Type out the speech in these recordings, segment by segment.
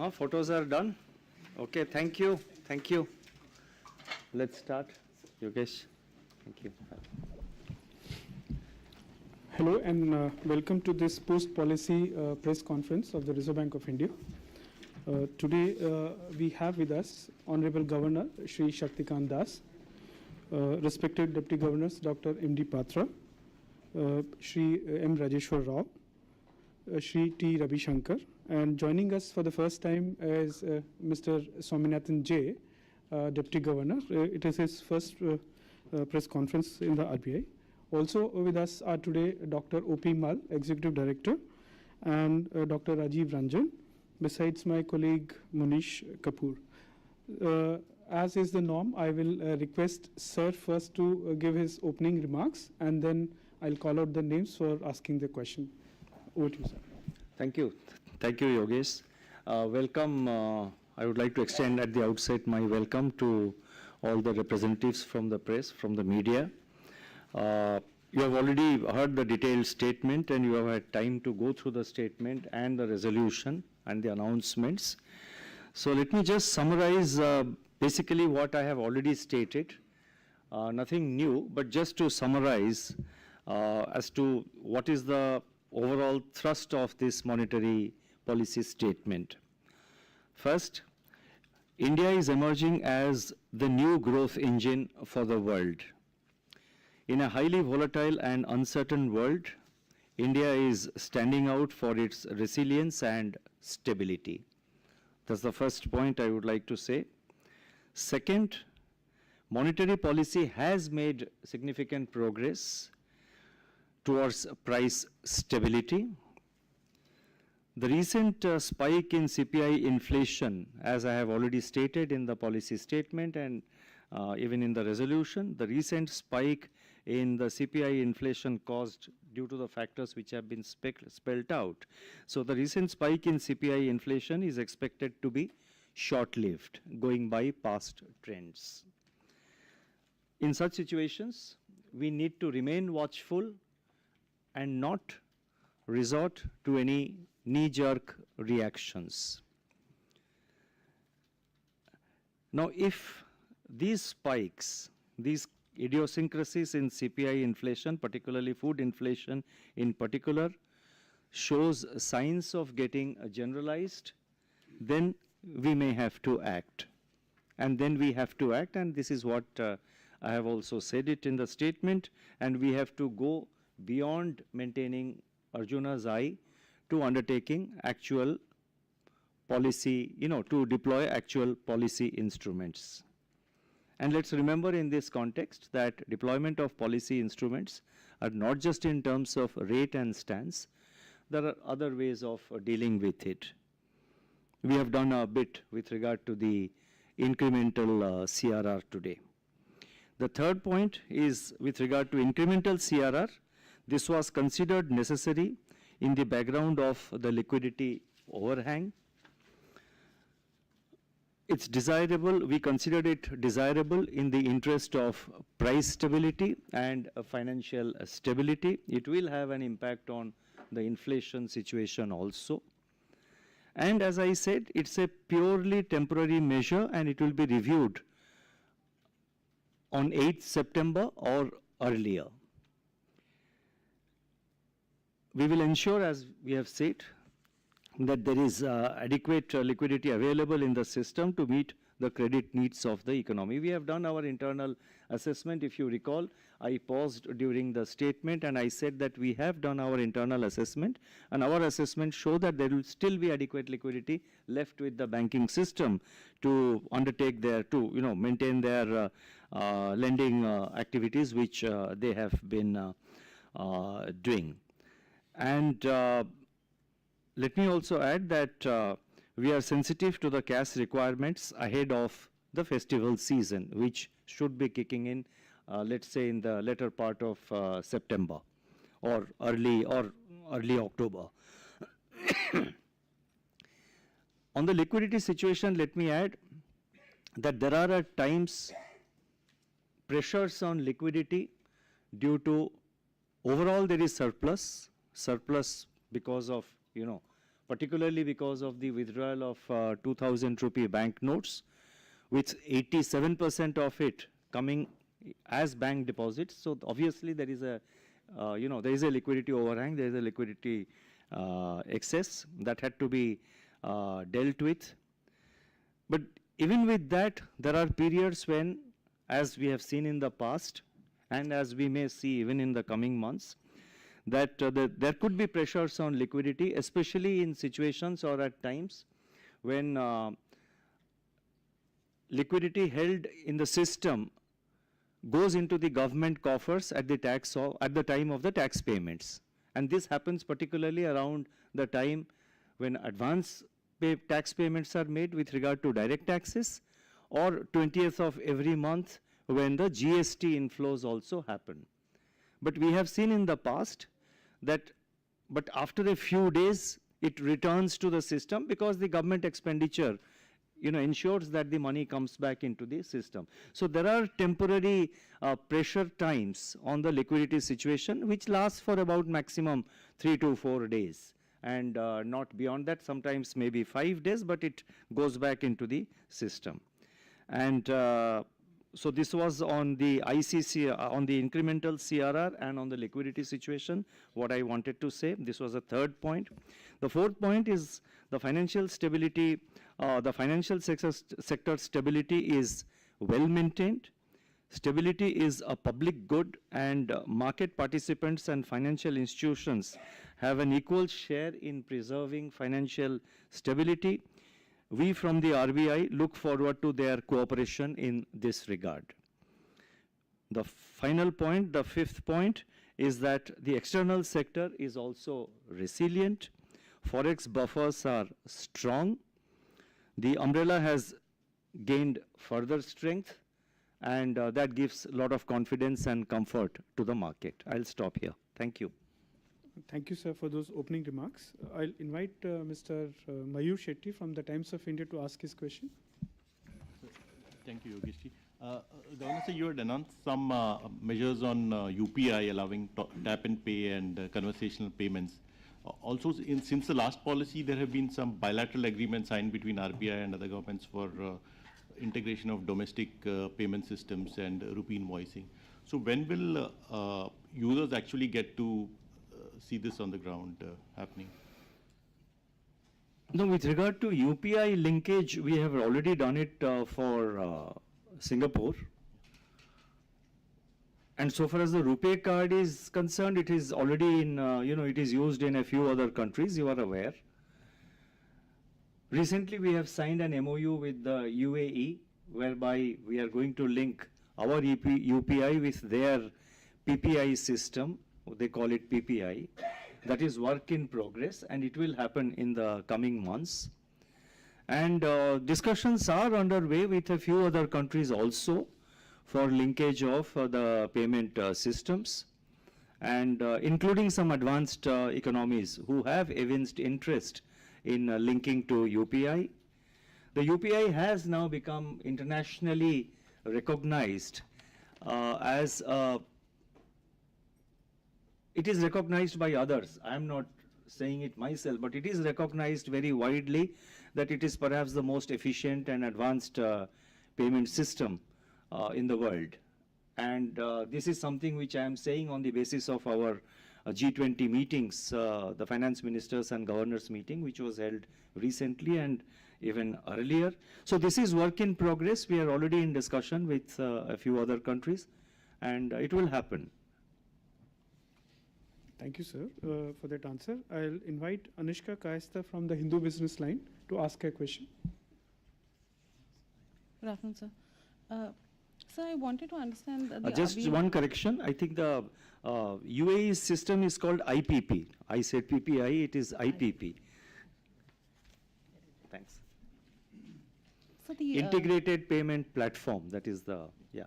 Photos are done. Okay, thank you. Thank you. Let's start. Yogesh, thank you. Hello and welcome to this post-policy press conference of the Reserve Bank of India. Today we have with us Honorable Governor Shri Shaktikant Das, respected Deputy Governors Dr. M.D. Patra, Shri M. Rajeshwar Rao, Shri T. Ravi Shankar, and joining us for the first time is Mr. Swaminathan J., Deputy Governor. It is his first press conference in the RBI. Also with us are today Dr. O.P. Mal, Executive Director, and Dr. Rajiv Ranjan, besides my colleague Munish Kapoor. As is the norm, I will request Sir first to give his opening remarks, and then I'll call out the names for asking the question. Over to you, sir. Thank you. Thank you, Yogesh. Welcome. I would like to extend at the outset my welcome to all the representatives from the press, from the media. You have already heard the detailed statement and you have had time to go through the statement and the resolution and the announcements. So let me just summarize basically what I have already stated. Nothing new, but just to summarize as to what is the overall thrust of this monetary policy statement. First, India is emerging as the new growth engine for the world. In a highly volatile and uncertain world, India is standing out for its resilience and stability. That's the first point I would like to say. Second, monetary policy has made significant progress towards price stability. The recent spike in CPI inflation, as I have already stated in the policy statement and even in the resolution, the recent spike in the CPI inflation caused due to the factors which have been spelled out. So the recent spike in CPI inflation is expected to be short-lived, going by past trends. In such situations, we need to remain watchful and not resort to any knee-jerk reactions. Now, if these spikes, these idiosyncrasies in CPI inflation, particularly food inflation in particular, shows signs of getting generalized, then we may have to act. And then we have to act, and this is what I have also said it in the statement, and we have to go beyond maintaining Arjuna's eye to undertaking actual policy, to deploy actual policy instruments. And let's remember in this context that deployment of policy instruments are not just in terms of rate and stance, there are other ways of dealing with it. We have done a bit with regard to the incremental CRR today. The third point is with regard to incremental CRR. This was considered necessary in the background of the liquidity overhang. It's desirable, we considered it desirable in the interest of price stability and financial stability. It will have an impact on the inflation situation also. And as I said, it's a purely temporary measure and it will be reviewed on 8th September or earlier. We will ensure, as we have said, that there is adequate liquidity available in the system to meet the credit needs of the economy. We have done our internal assessment. If you recall, I paused during the statement and I said that we have done our internal assessment, and our assessment showed that there will still be adequate liquidity left with the banking system to undertake their, maintain their lending activities which they have been doing. And let me also add that we are sensitive to the cash requirements ahead of the festival season, which should be kicking in, let's say, in the latter part of September or early October. On the liquidity situation, let me add that there are at times pressures on liquidity due to overall there is surplus because of particularly because of the withdrawal of 2000 rupee banknotes, with 87% of it coming as bank deposits. So obviously there is a, there is a liquidity overhang, there is a liquidity excess that had to be dealt with. But even with that, there are periods when, as we have seen in the past, and as we may see even in the coming months, that there could be pressures on liquidity, especially in situations or at times when liquidity held in the system goes into the government coffers at the time of the tax payments. And this happens particularly around the time when advance tax payments are made with regard to direct taxes, or 20th of every month when the GST inflows also happen. But we have seen in the past that, but after a few days, it returns to the system because the government expenditure, ensures that the money comes back into the system. So there are temporary pressure times on the liquidity situation, which lasts for about maximum 3 to 4 days. And not beyond that, sometimes maybe 5 days, but it goes back into the system. And so this was on the ICC, on the incremental CRR and on the liquidity situation, what I wanted to say. This was the third point. The fourth point is the financial stability, the financial sector stability is well maintained. Stability is a public good, and market participants and financial institutions have an equal share in preserving financial stability. We from the RBI look forward to their cooperation in this regard. The final point, the fifth point, is that the external sector is also resilient. Forex buffers are strong. The umbrella has gained further strength, and that gives a lot of confidence and comfort to the market. I'll stop here. Thank you. Thank you, sir, for those opening remarks. I'll invite Mr. Mayur Shetty from the Times of India to ask his question. Thank you, Yogesh. Governor, sir, you had announced some measures on UPI allowing tap and pay and conversational payments. Also, since the last policy, there have been some bilateral agreements signed between RBI and other governments for integration of domestic payment systems and rupee invoicing. So when will users actually get to see this on the ground happening? No, with regard to UPI linkage, we have already done it for Singapore. And so far as the RuPay card is concerned, it is already in, it is used in a few other countries, you are aware. Recently, we have signed an MOU with the UAE, whereby we are going to link our UPI with their PPI system. They call it PPI. That is work in progress, and it will happen in the coming months. And discussions are underway with a few other countries also for linkage of the payment systems, and including some advanced economies who have evinced interest in linking to UPI. The UPI has now become internationally recognized as it is recognized by others. I am not saying it myself, but it is recognized very widely that it is perhaps the most efficient and advanced payment system in the world. And this is something which I am saying on the basis of our G20 meetings, the finance ministers and governors meeting, which was held recently and even earlier. So this is work in progress. We are already in discussion with a few other countries, and it will happen. Thank you, sir, for that answer. I'll invite Anushka Kayastha from the Hindu Business Line to ask a question. Good afternoon, sir. Sir, I wanted to understand the Just RBI one correction. I think the UAE system is called IPP. I said PPI, it is IPP. Thanks. So the Integrated Payment Platform, that is the, yeah.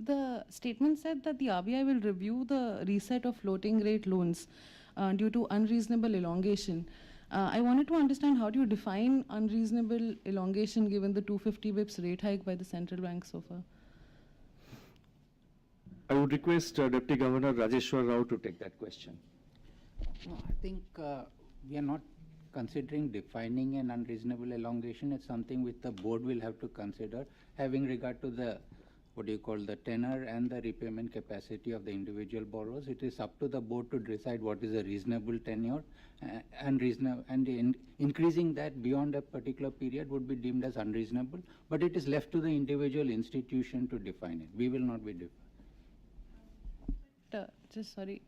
the statement said that the RBI will review the reset of floating rate loans due to unreasonable elongation. I wanted to understand, how do you define unreasonable elongation given the 250 bips rate hike by the central bank so far? I would request Deputy Governor Rajeshwar Rao to take that question. No, I think We are not considering defining an unreasonable elongation. It's something which the board will have to consider, having regard to the, what do you call, the tenor and the repayment capacity of the individual borrowers. It is up to the board to decide what is a reasonable tenure, increasing that beyond a particular period would be deemed as unreasonable, but it is left to the individual institution to define it. We will not be defining. Just sorry,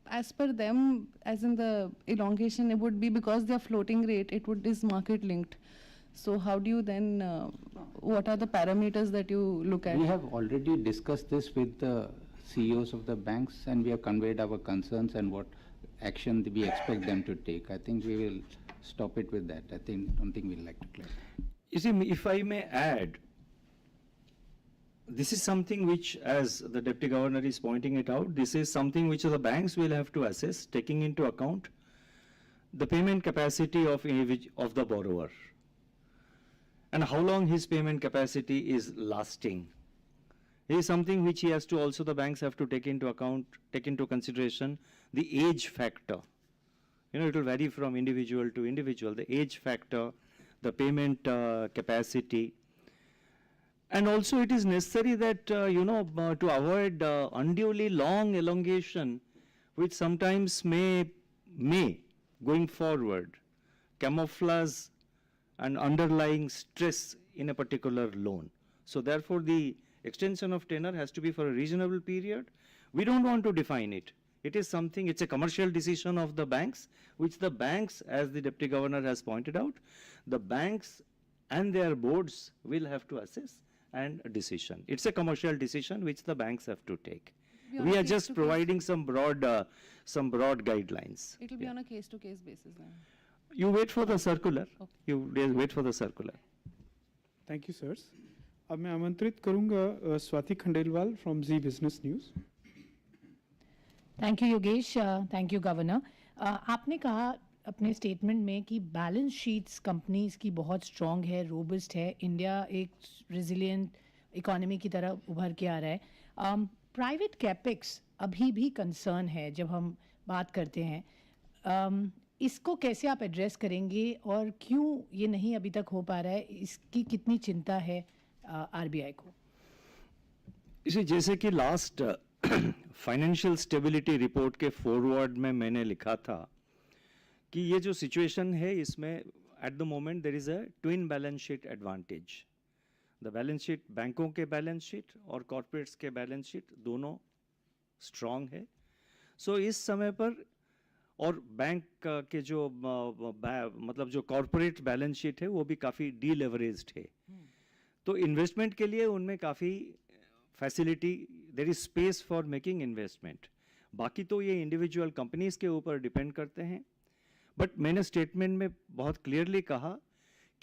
as per them, as in the elongation, it would be because they are floating rate, is market linked. So how do you then, what are the parameters that you look at? We have already discussed this with the CEOs of the banks, and we have conveyed our concerns and what action we expect them to take. I think we will stop it with that. Don't think we'll like to clarify. You see, if I may add, this is something which, as the Deputy Governor is pointing it out, this is something which the banks will have to assess, taking into account the payment capacity of the borrower and how long his payment capacity is lasting. It is something which he has to also, the banks have to take into account, take into consideration the age factor. You know, it will vary from individual to individual, the age factor, the payment capacity. And also it is necessary that, to avoid unduly long elongation, which sometimes may, going forward, camouflage and underlying stress in a particular loan. So therefore, the extension of tenor has to be for a reasonable period. We don't want to define it. It is something, it's a commercial decision of the banks, which the banks, as the Deputy Governor has pointed out, the banks and their boards will have to assess and a decision. It's a commercial decision which the banks have to take. We are just providing some broad guidelines. It will be on a case-to-case basis then. You wait for the circular. Okay. You wait for the circular. Thank you, sirs. अब मैं आमंत्रित करूंगा Swati Khandelwal from Z Business News. Thank you Yogesh, thank you governor. आपने कहा अपने statement में कि balance sheets companies की बहुत स्ट्रॉन्ग है, रोबस्ट है, इंडिया एक रेजिलिएंट इकोनॉमी की तरह उभर के आ रहा है. प्राइवेट कैपेक्स अभी भी कंसर्न है जब हम बात करते हैं. इसको कैसे आप एड्रेस करेंगे और क्यों ये नहीं अभी तक हो पा रहा है, इसकी कितनी चिंता है आरबीआई को? इसे जैसे कि लास्ट फाइनेंशियल स्टेबिलिटी रिपोर्ट के फॉरवर्ड में मैंने लिखा था कि ये जो सिचुएशन है इसमें at the moment there is a twin balance sheet advantage. The balance sheet, बैंकों के बैलेंस शीट और कॉर्पोरेट्स के बैलेंस शीट दोनों स्ट्रांग है. सो इस समय पर और बैंक के जो मतलब जो कॉर्पोरेट बैलेंस शीट है वो भी काफ़ी डीलेवरेज्ड है. तो इन्वेस्टमेंट के लिए उनमें काफ़ी facility, there is space for making investment. बाकी तो ये इंडिविजुअल कंपनीज के ऊपर डिपेंड करते हैं. बट मैंने स्टेटमेंट में बहुत क्लियरली कहा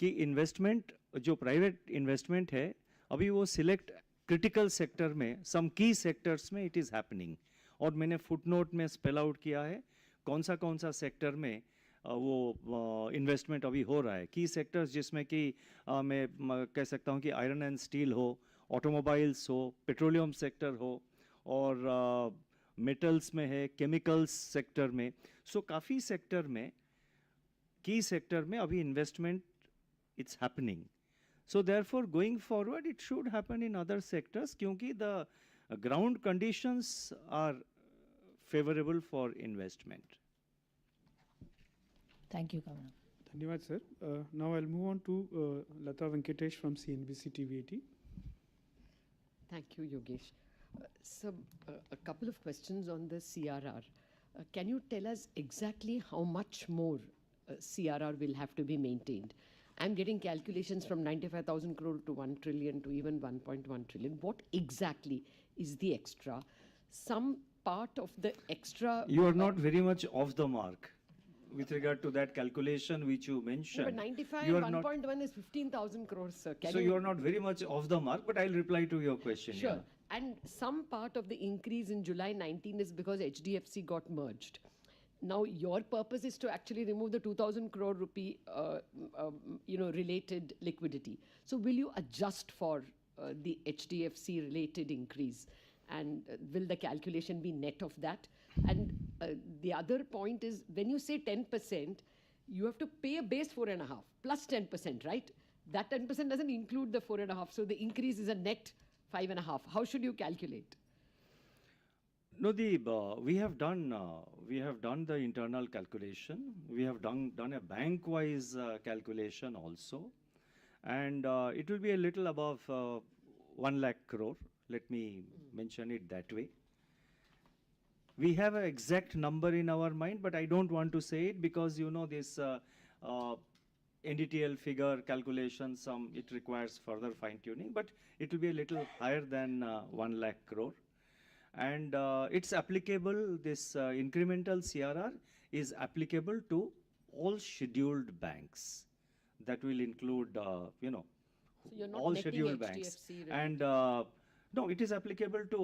कि इन्वेस्टमेंट, जो प्राइवेट इन्वेस्टमेंट है, अभी वो सिलेक्ट क्रिटिकल सेक्टर में, सम की सेक्टर्स में इट इज़ हैपनिंग. और मैंने फुटनोट में स्पेल आउट किया है कौन सा सेक्टर में वो इन्वेस्टमेंट अभी हो रहा है. की सेक्टर्स जिसमें कि मैं कह सकता हूँ कि आयरन एंड स्टील हो, ऑटोमोबाइल्स हो, पेट्रोलियम सेक्टर हो, और मेटल्स में है, केमिकल्स सेक्टर में. सो काफ़ी सेक्टर में, की सेक्टर में अभी investment it's happening. So therefore going forward it should happen in other sectors, क्योंकि the ground conditions are favorable for investment. Thank you, Governor. धन्यवाद sir. Now I'll move on to Lata Venkatesh from CNBC TV18. Thank you, Yogesh. So, a couple of questions on the CRR. Can you tell us exactly how much more CRR will have to be maintained? I'm getting calculations from 95,000 crore to 1 trillion to even 1.1 trillion. What exactly is the extra? Some part of the extra... You are not very much off the mark with regard to that calculation which you mentioned. But 95 you and 1.1 is 15,000 crores, sir. So you are not very much off the mark, but I'll reply to your question. Sure. Yeah. And some part of the increase in July 19 is because HDFC got merged. Now, your purpose is to actually remove the 2,000 crore rupee, related liquidity. So will you adjust for the HDFC related increase? And will the calculation be net of that? And The other point is when you say 10%, you have to pay a base 4.5 plus 10%, right? That 10% doesn't include the 4.5, so the increase is a net 5.5. How should you calculate? No, we have done the internal calculation. We have done a bank-wise calculation also, and it will be a little above 1 lakh crore. Let me mention it that way. We have an exact number in our mind, but I don't want to say it because this NDTL figure calculation, it requires further fine-tuning, but it will be a little higher than 1 lakh crore. And it's applicable, this incremental CRR is applicable to all scheduled banks. That will include, So you're not all netting scheduled HDFC, banks. right? And no, it is applicable to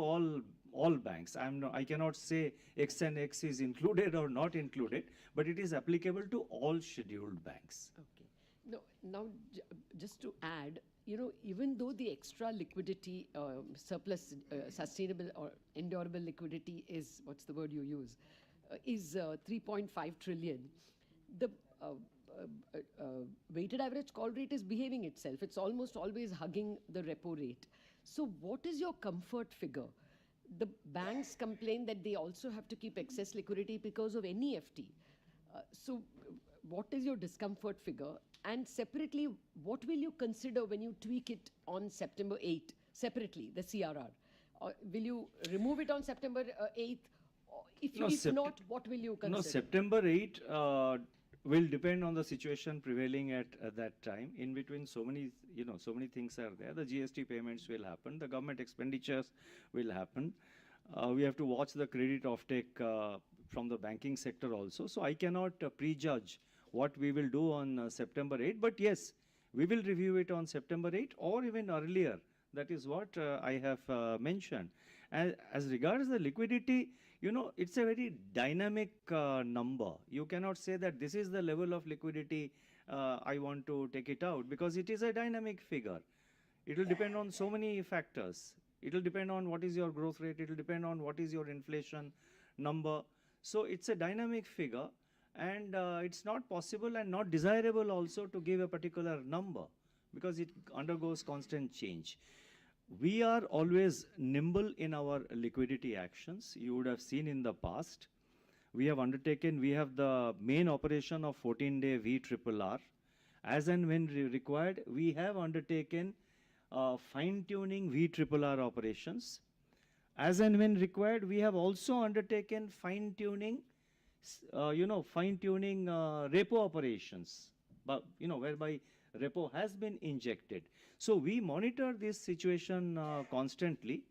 all banks. I cannot say X and X is included or not included, but it is applicable to all scheduled banks. Okay. No, now, just to add, even though the extra liquidity, surplus, sustainable or endurable liquidity is, what's the word you use, is 3.5 trillion, the weighted average call rate is behaving itself. It's almost always hugging the repo rate. So what is your comfort figure? The banks complain that they also have to keep excess liquidity because of NEFT. So what is your discomfort figure? And separately, what will you consider when you tweak it on September 8th, separately, the CRR? Will you remove it on September 8th? If not, what will you consider? No, September 8 will depend on the situation prevailing at that time. In between, so many things are there. The GST payments will happen. The government expenditures will happen. We have to watch the credit offtake from the banking sector also. So I cannot prejudge what we will do on September 8. But yes, we will review it on September 8 or even earlier. That is what I have mentioned. As regards the liquidity, it's a very dynamic number. You cannot say that this is the level of liquidity I want to take it out, because it is a dynamic figure. It will depend on so many factors. It will depend on what is your growth rate. It will depend on what is your inflation number. So it's a dynamic figure, and it's not possible and not desirable also to give a particular number because it undergoes constant change. We are always nimble in our liquidity actions. You would have seen in the past, we have the main operation of 14-day VRRR. As and when required, we have undertaken fine-tuning VRRR operations. As and when required, we have also undertaken fine-tuning, repo operations, but whereby repo has been injected. So we monitor this situation constantly,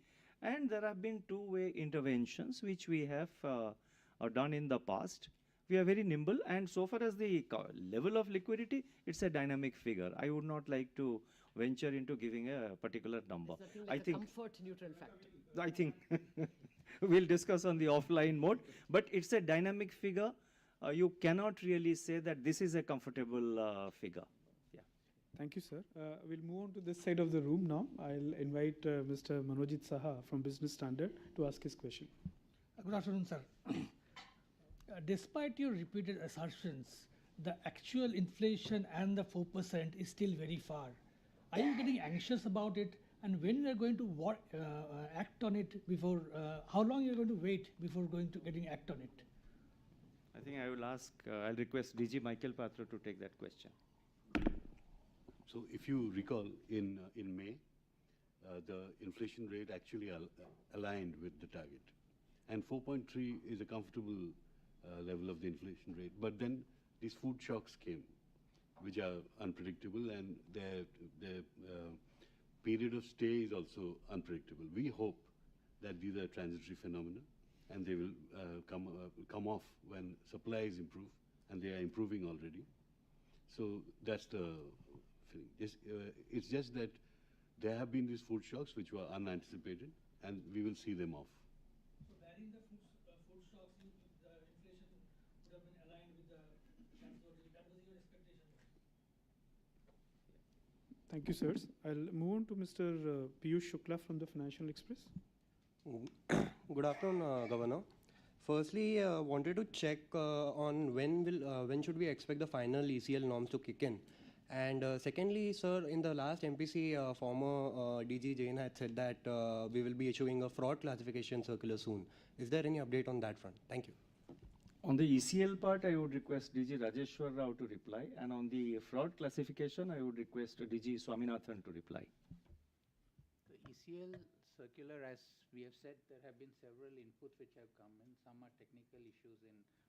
and there have been two-way interventions which we have done in the past. We are very nimble, and so far as the level of liquidity, it's a dynamic figure. I would not like to venture into giving a particular number. It's nothing like a comfort neutral factor. I think we'll discuss on the offline mode, but it's a dynamic figure. You cannot really say that this is a comfortable figure. Yeah. Thank you, sir. We'll move on to this side of the room now. I'll invite Mr. Manojit Saha from Business Standard to ask his question. Good afternoon, sir. Despite your repeated assertions, the actual inflation and the 4% is still very far. Are you getting anxious about it? And when we are going to act on it before, how long you are going to wait before getting act on it? I think I will I'll request DG Michael Patra to take that question. So if you recall, in May, the inflation rate actually aligned with the target. And 4.3 is a comfortable level of the inflation rate. But then these food shocks came, which are unpredictable, and their period of stay is also unpredictable. We hope that these are transitory phenomena, and they will come off when supplies improve, and they are improving already. So that's the feeling. It's just that there have been these food shocks which were unanticipated, and we will see them off. So barring the food shocks, the inflation would have been aligned with that was your expectation? Thank you, sirs. I'll move on to Mr. Piyush Shukla from the Financial Express. Good afternoon, Governor. Firstly, wanted to check on when should we expect the final ECL norms to kick in? And secondly, sir, in the last MPC, former DG Jain had said that we will be issuing a fraud classification circular soon. Is there any update on that front? Thank you. On the ECL part, I would request DG Rajeshwar Rao to reply, and on the fraud classification, I would request DG Swaminathan to reply. The ECL circular, as we have said, there have been several inputs which have come in. Some are technical issues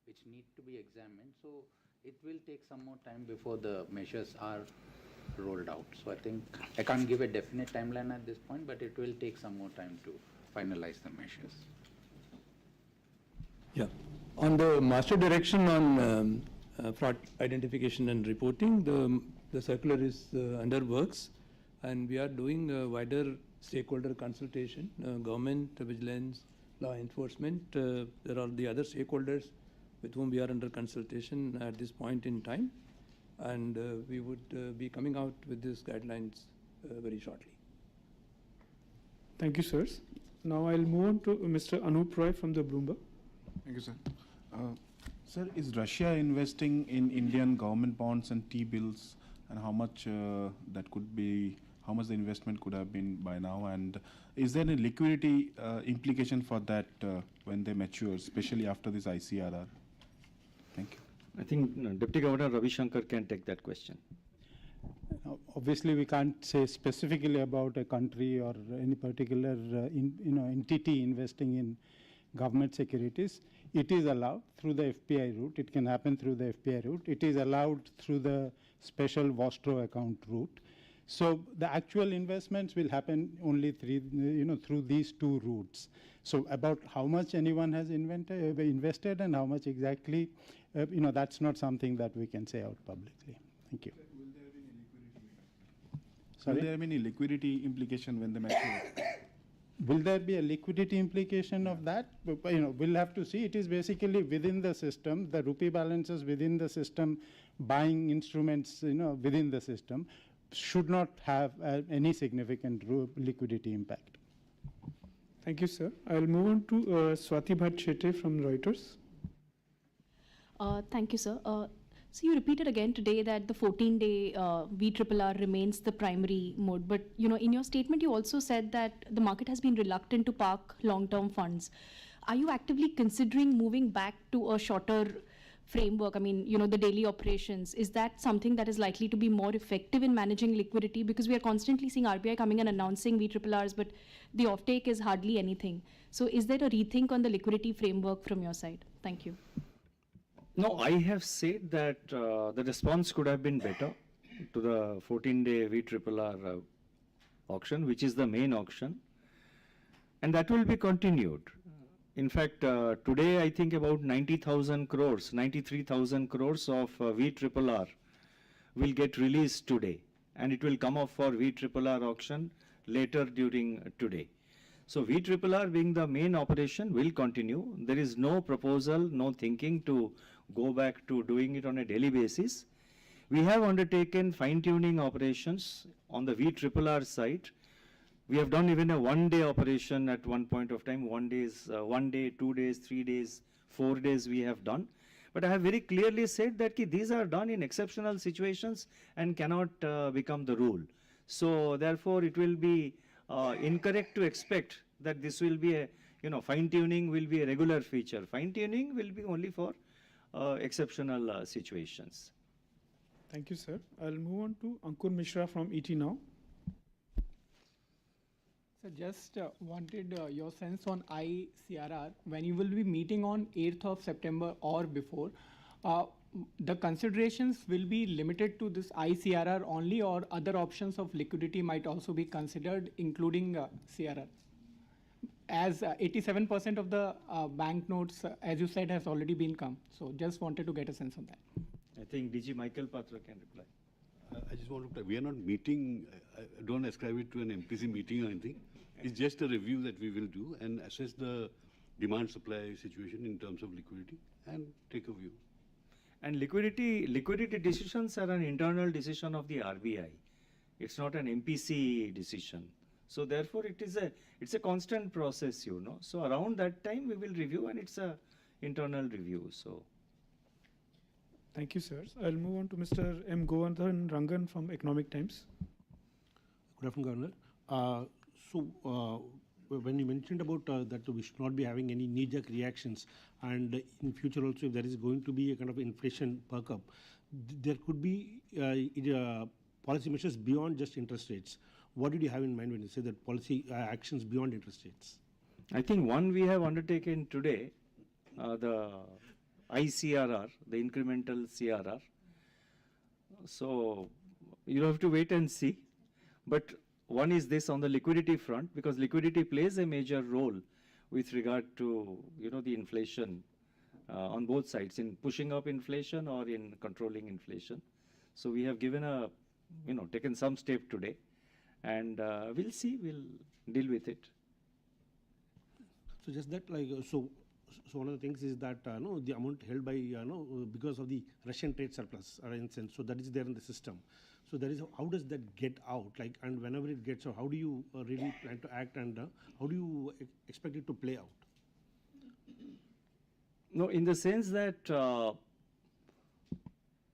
which need to be examined. So it will take some more time before the measures are rolled out. So I think I can't give a definite timeline at this point, but it will take some more time to finalize the measures. Yeah. On the master direction on fraud identification and reporting, the circular is under works, and we are doing a wider stakeholder consultation, government, vigilance, law enforcement. There are the other stakeholders with whom we are under consultation at this point in time, and we would be coming out with these guidelines very shortly. Thank you, sirs. Now I'll move on to Mr. Anup Roy from the Bloomberg. Thank you, sir. Sir, is Russia investing in Indian government bonds and T-bills, and how much that could be, how much the investment could have been by now, and is there any liquidity implication for that when they mature, especially after this ICRR? Thank you. I think Deputy Governor Ravi Shankar can take that question. Obviously, we can't say specifically about a country or any particular entity investing in government securities. It is allowed through the FPI route. It can happen through the FPI route. It is allowed through the special Vostro account route. So the actual investments will happen only through these two routes. So about how much anyone has invested and how much exactly, that's not something that we can say out publicly. Thank you. Will there be any liquidity implication when they mature? Will there be a liquidity implication of that? We'll have to see. It is basically within the system, the rupee balances within the system, buying instruments, within the system, should not have any significant liquidity impact. Thank you, sir. I'll move on to Swati Bhatt Chete from Reuters. Thank you, sir. So you repeated again today that the 14-day VRRR remains the primary mode. But in your statement, you also said that the market has been reluctant to park long-term funds. Are you actively considering moving back to a shorter framework? I mean, the daily operations. Is that something that is likely to be more effective in managing liquidity? Because we are constantly seeing RBI coming and announcing VRRRs, but the offtake is hardly anything. So is there a rethink on the liquidity framework from your side? Thank you. No, I have said that the response could have been better to the 14-day VRRR auction, which is the main auction, and that will be continued. In fact, today I think about 90,000 crores, 93,000 crores of VRRR will get released today, and it will come up for VRRR auction later during today. So VRRR being the main operation will continue. There is no proposal, no thinking to go back to doing it on a daily basis. We have undertaken fine-tuning operations on the VRRR side. We have done even a one-day operation at one point of time. 1 day, 2 days, 3 days, 4 days we have done. But I have very clearly said that these are done in exceptional situations and cannot become the rule. So therefore, it will be incorrect to expect that this will be a, fine-tuning will be a regular feature. Fine-tuning will be only for exceptional situations. Thank you, sir. I'll move on to Ankur Mishra from ET Now. So just wanted your sense on ICRR. When you will be meeting on 8th of September or before, the considerations will be limited to this ICRR only, or other options of liquidity might also be considered, including CRR? As 87% of the banknotes, as you said, has already been come. So just wanted to get a sense on that. I think DG Michael Patra can reply. I just want to, we are not meeting, don't ascribe it to an MPC meeting or anything. It's just a review that we will do and assess the demand-supply situation in terms of liquidity and take a view. And liquidity decisions are an internal decision of the RBI. It's not an MPC decision. So therefore, it's a constant process, So around that time, we will review, and it's internal review. So. Thank you, sir. I'll move on to Mr. M. Govardhan Rangan from Economic Times. Good afternoon, Governor. When you mentioned about that we should not be having any knee-jerk reactions, and in future also if there is going to be a kind of inflation perk up, there could be policy measures beyond just interest rates. What did you have in mind when you say that policy actions beyond interest rates? I think one we have undertaken today, the ICRR, the incremental CRR. So you have to wait and see. But one is this on the liquidity front, because liquidity plays a major role with regard to, the inflation on both sides, in pushing up inflation or in controlling inflation. So we have given taken some step today, and we'll see, we'll deal with it. So just that, so one of the things is that the amount held by because of the Russian trade surplus, in sense, so that is there in the system. So that is how does that get out? And whenever it gets out, how do you really plan to act, and how do you expect it to play out? No, in the sense that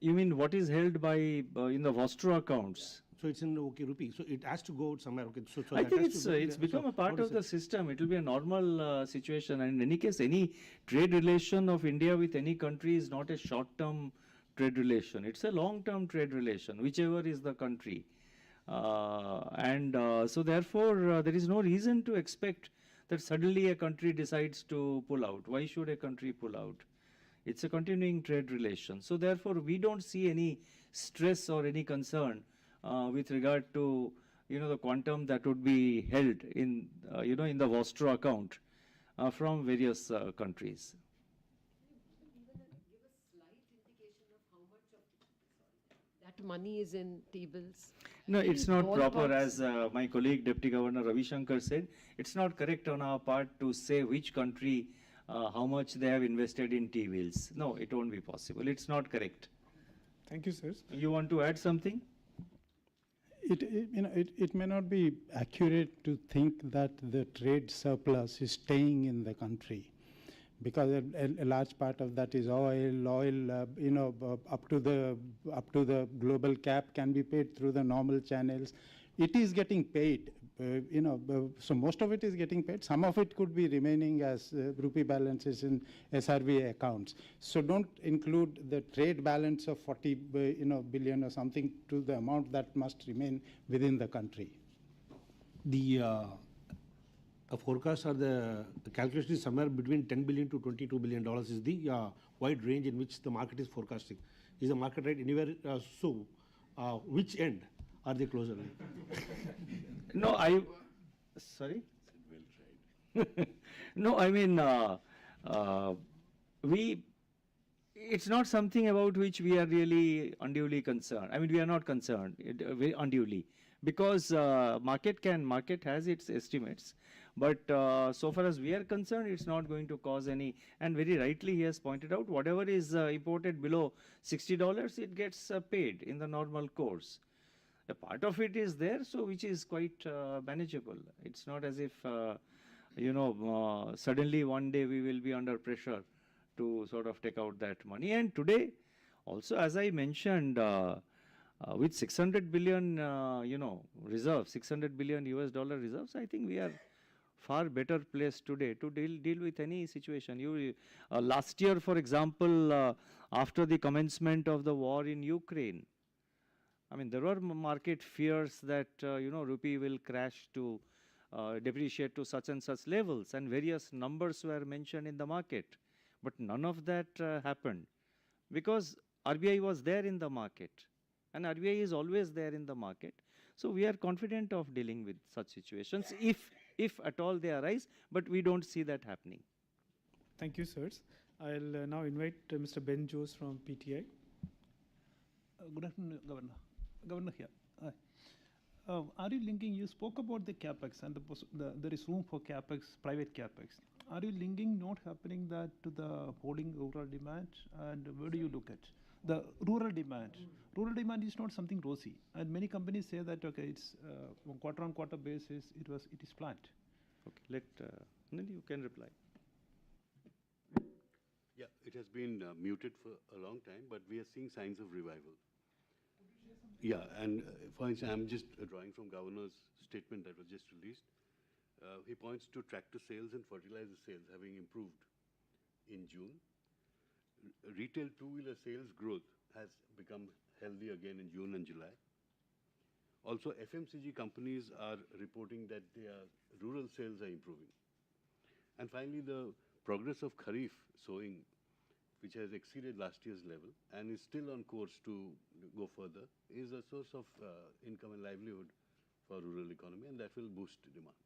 you mean what is held by in the Vostro accounts? So it's in rupee. So it has to go out somewhere. Okay. So I think it's become a part of the system. It will be a normal situation. And in any case, any trade relation of India with any country is not a short-term trade relation. It's a long-term trade relation, whichever is the country. So therefore, there is no reason to expect that suddenly a country decides to pull out. Why should a country pull out? It's a continuing trade relation. So therefore, we don't see any stress or any concern with regard to the quantum that would be held in in the Vostro account from various countries. That money is in T-bills? No, it's not proper, as my colleague Deputy Governor Ravi Shankar said. It's not correct on our part to say which country, how much they have invested in T-bills. No, it won't be possible. It's not correct. Thank you, sir. You want to add something? It may not be accurate to think that the trade surplus is staying in the country, because a large part of that is oil, up to the global cap can be paid through the normal channels. It is getting paid, so most of it is getting paid. Some of it could be remaining as rupee balances in SRBI accounts. So don't include the trade balance of 40 billion or something to the amount that must remain within the country. The forecast or the calculation is somewhere between $10 billion to $22 billion is the wide range in which the market is forecasting. Is the market right anywhere? Which end are they closer? No, sorry? No, I mean, it's not something about which we are really unduly concerned. I mean, we are not concerned unduly, because market has its estimates. But so far as we are concerned, it's not going to cause any, and very rightly he has pointed out, whatever is imported below $60, it gets paid in the normal course. A part of it is there, so which is quite manageable. It's not as if, suddenly one day we will be under pressure to sort of take out that money. And today, also, as I mentioned, with 600 billion, reserves, $600 billion US reserves, I think we are far better placed today to deal with any situation. Last year, for example, after the commencement of the war in Ukraine, I mean, there were market fears that, rupee will crash to depreciate to such and such levels, and various numbers were mentioned in the market. But none of that happened, because RBI was there in the market, and RBI is always there in the market. So we are confident of dealing with such situations if at all they arise, but we don't see that happening. Thank you, sirs. I'll now invite Mr. Ben Jose from PTI. Good afternoon, Governor. Governor here. Are you linking, you spoke about the capex and there is room for capex, private capex. Are you linking not happening that to the holding rural demand, and where do you look at? The rural demand. Rural demand is not something rosy, and many companies say that, okay, it's on quarter-on-quarter basis, it is flat. Okay, then you can reply. Yeah, it has been muted for a long time, but we are seeing signs of revival. Yeah, and for instance, I'm just drawing from Governor's statement that was just released. He points to tractor sales and fertilizer sales having improved in June. Retail two-wheeler sales growth has become healthy again in June and July. Also, FMCG companies are reporting that their rural sales are improving. And finally, the progress of Kharif sowing, which has exceeded last year's level and is still on course to go further, is a source of income and livelihood for rural economy, and that will boost demand.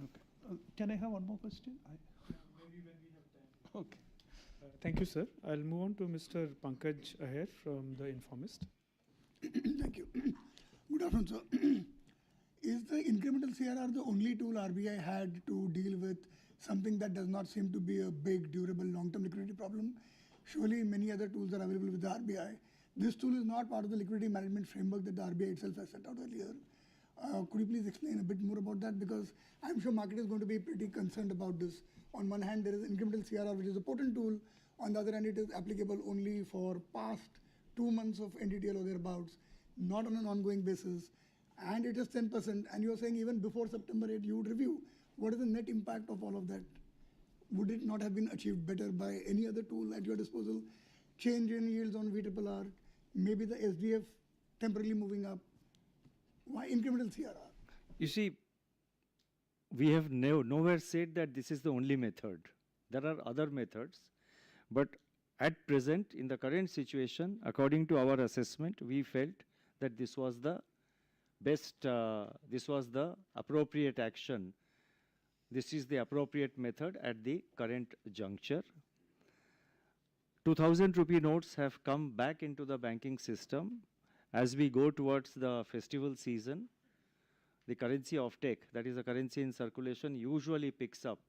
Okay. Can I have one more question? Maybe when we have time. Okay. Thank you, sir. I'll move on to Mr. Pankaj Aher from The Informist. Thank you. Good afternoon, sir. Is the incremental CRR the only tool RBI had to deal with something that does not seem to be a big, durable, long-term liquidity problem? Surely many other tools are available with the RBI. This tool is not part of the liquidity management framework that the RBI itself has set out earlier. Could you please explain a bit more about that? Because I'm sure market is going to be pretty concerned about this. On one hand, there is incremental CRR, which is a potent tool. On the other hand, it is applicable only for past 2 months of NDTL or thereabouts, not on an ongoing basis. And it is 10%. And you're saying even before September 8, you would review. What is the net impact of all of that? Would it not have been achieved better by any other tool at your disposal? Change in yields on VRRR, maybe the SDF temporarily moving up. Why incremental CRR? You see, we have nowhere said that this is the only method. There are other methods. But at present, in the current situation, according to our assessment, we felt that this was the best, this was the appropriate action. This is the appropriate method at the current juncture. 2,000 rupee notes have come back into the banking system. As we go towards the festival season, the currency offtake, that is the currency in circulation, usually picks up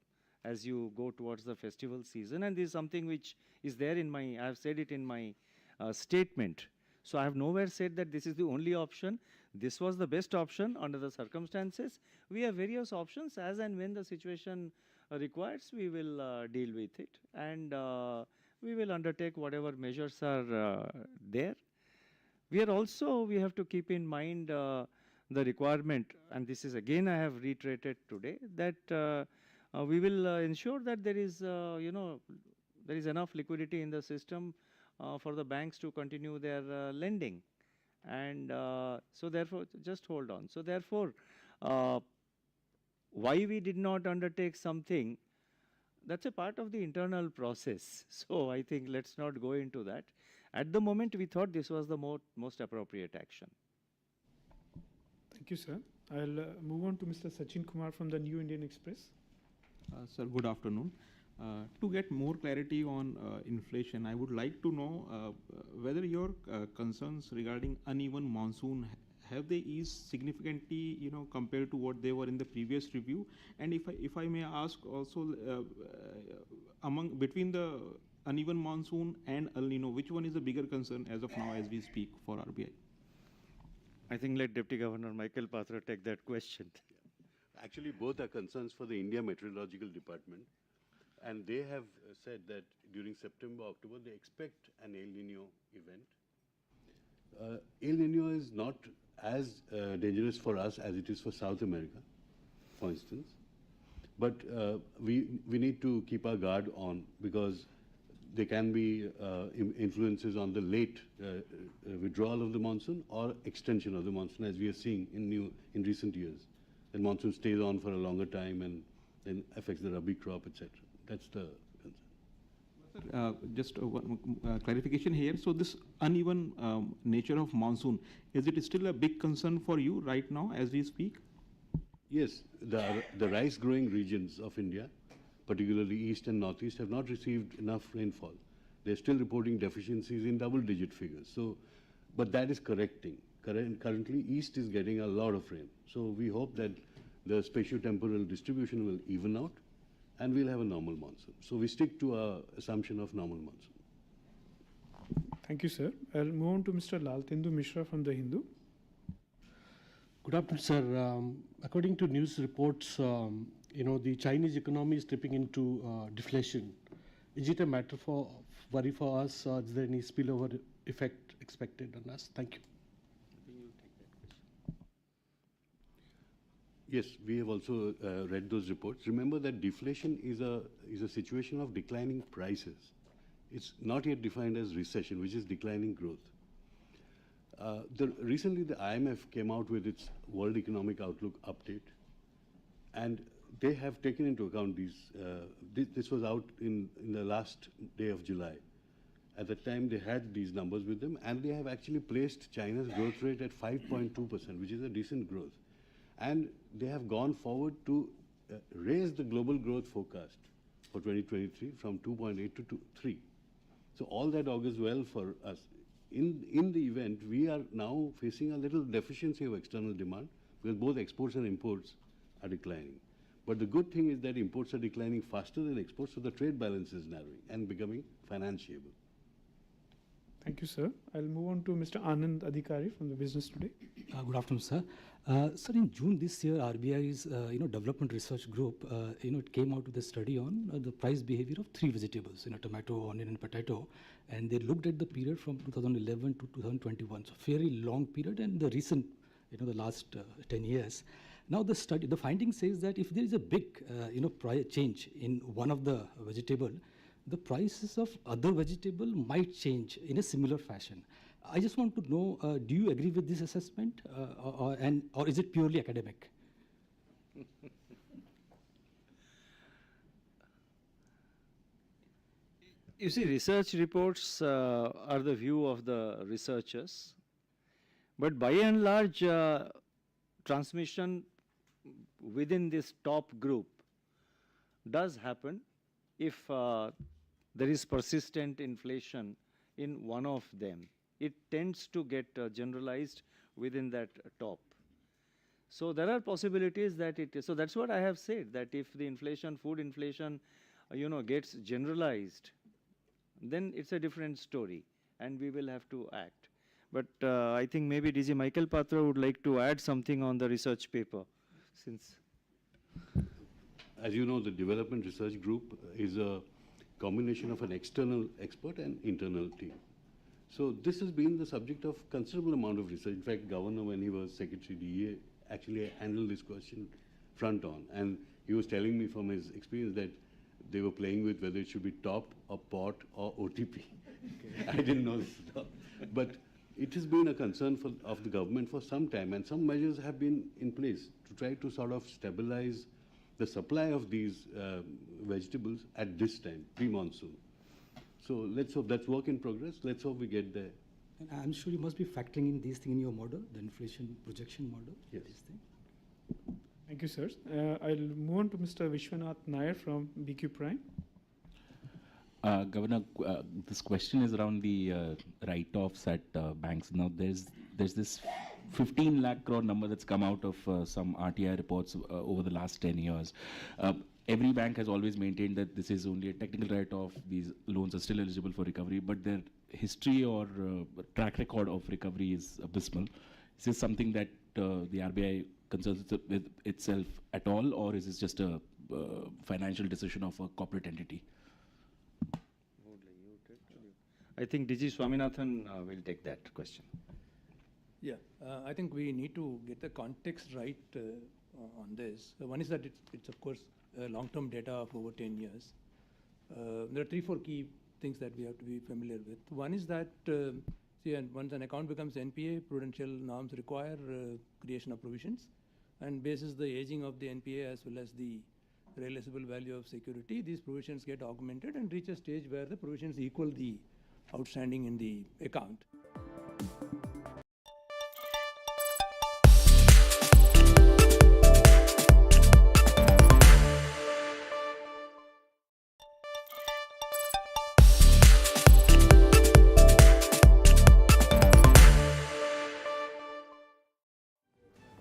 as you go towards the festival season. And this is something which is there in my, I have said it in my statement. So I have nowhere said that this is the only option. This was the best option under the circumstances. We have various options. As and when the situation requires, we will deal with it. And we will undertake whatever measures are there. We have to keep in mind the requirement, and this is again I have reiterated today, that we will ensure that there is, there is enough liquidity in the system for the banks to continue their lending. And so therefore, just hold on. So therefore, why we did not undertake something, that's a part of the internal process. So I think let's not go into that. At the moment, we thought this was the most appropriate action. Thank you, sir. I'll move on to Mr. Sachin Kumar from the New Indian Express. Sir, good afternoon. To get more clarity on inflation, I would like to know whether your concerns regarding uneven monsoon, have they eased significantly, compared to what they were in the previous review? And if I may ask also, between the uneven monsoon and El Nino, which one is the bigger concern as of now as we speak for RBI? I think let Deputy Governor Michael Patra take that question. Actually, both are concerns for the India Meteorological Department. And they have said that during September, October, they expect an El Nino event. El Nino is not as dangerous for us as it is for South America, for instance. But we need to keep our guard on, because there can be influences on the late withdrawal of the monsoon or extension of the monsoon, as we are seeing in recent years. The monsoon stays on for a longer time and then affects the Rabi crop, etc. That's the concern. Just one clarification here. So this uneven nature of monsoon, is it still a big concern for you right now as we speak? Yes, the rice-growing regions of India, particularly east and northeast, have not received enough rainfall. They're still reporting deficiencies in double-digit figures. So, but that is correcting. Currently, east is getting a lot of rain. So we hope that the spatio-temporal distribution will even out, and we'll have a normal monsoon. So we stick to our assumption of normal monsoon. Thank you, sir. I'll move on to Mr. Laltendu Mishra from The Hindu. Good afternoon, sir. According to news reports, the Chinese economy is tripping into deflation. is it a matter for worry for us, or is there any spillover effect expected on us? Thank you. Yes, we have also read those reports. Remember that deflation is a situation of declining prices. It's not yet defined as recession, which is declining growth. Recently, the IMF came out with its World Economic Outlook update, and they have taken into account these. This was out in the last day of July. At the time, they had these numbers with them, and they have actually placed China's growth rate at 5.2%, which is a decent growth. And they have gone forward to raise the global growth forecast for 2023 from 2.8 to 3. So all that augurs well for us. In the event, we are now facing a little deficiency of external demand because both exports and imports are declining. But the good thing is that imports are declining faster than exports, so the trade balance is narrowing and becoming financiable. Thank you, sir. I'll move on to Mr. Anand Adhikari from the Business Today. Good afternoon, sir. Sir, in June this year, RBI's development research group, it came out with a study on the price behavior of 3 vegetables, tomato, onion, and potato, and they looked at the period from 2011 to 2021, so fairly long period, and the recent, the last 10 years. Now the finding says that if there is a big, price change in one of the vegetable, the prices of other vegetable might change in a similar fashion. I just want to know, do you agree with this assessment, or is it purely academic? You see, research reports are the view of the researchers, but by and large, transmission within this top group does happen if there is persistent inflation in one of them. It tends to get generalized within that top. So there are possibilities that it is. So that's what I have said, that if the inflation, food inflation, gets generalized, then it's a different story and we will have to act. But I think maybe DG Michael Patra would like to add something on the research paper, since. As you know, the development research group is a combination of an external expert and internal team. So this has been the subject of considerable amount of research. In fact, Governor, when he was Secretary DEA, actually handled this question front on. And he was telling me from his experience that they were playing with whether it should be top or pot or OTP. I didn't know this. But it has been a concern of the government for some time, and some measures have been in place to try to sort of stabilize the supply of these vegetables at this time, pre-monsoon. So let's hope that's work in progress. Let's hope we get there. And I'm sure you must be factoring in these things in your model, the inflation projection model. Yes. Thank you, sir. I'll move on to Mr. Vishwanath Nair from BQ Prime. Governor, this question is around the write-offs at banks. Now, there's this 15 lakh crore number that's come out of some RTI reports over the last 10 years. Every bank has always maintained that this is only a technical write-off. These loans are still eligible for recovery, but their history or track record of recovery is abysmal. Is this something that the RBI concerns with itself at all, or is this just a financial decision of a corporate entity? I think DG Swaminathan will take that question. Yeah, I think we need to get the context right on this. One is that it's of course long-term data of over 10 years. There are 3-4 key things that we have to be familiar with. One is that once an account becomes NPA, prudential norms require creation of provisions, and basis the aging of the NPA as well as the realizable value of security, these provisions get augmented and reach a stage where the provisions equal the outstanding in the account.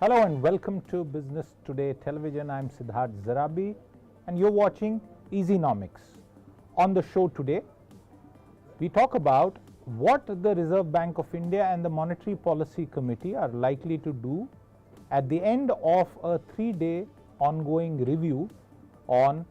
Hello and welcome to Business Today Television. I'm Siddharth Zarabi and you're watching Easynomics. On the show today, we talk about what the Reserve Bank of India and the Monetary Policy Committee are likely to do at the end of a 3-day ongoing review on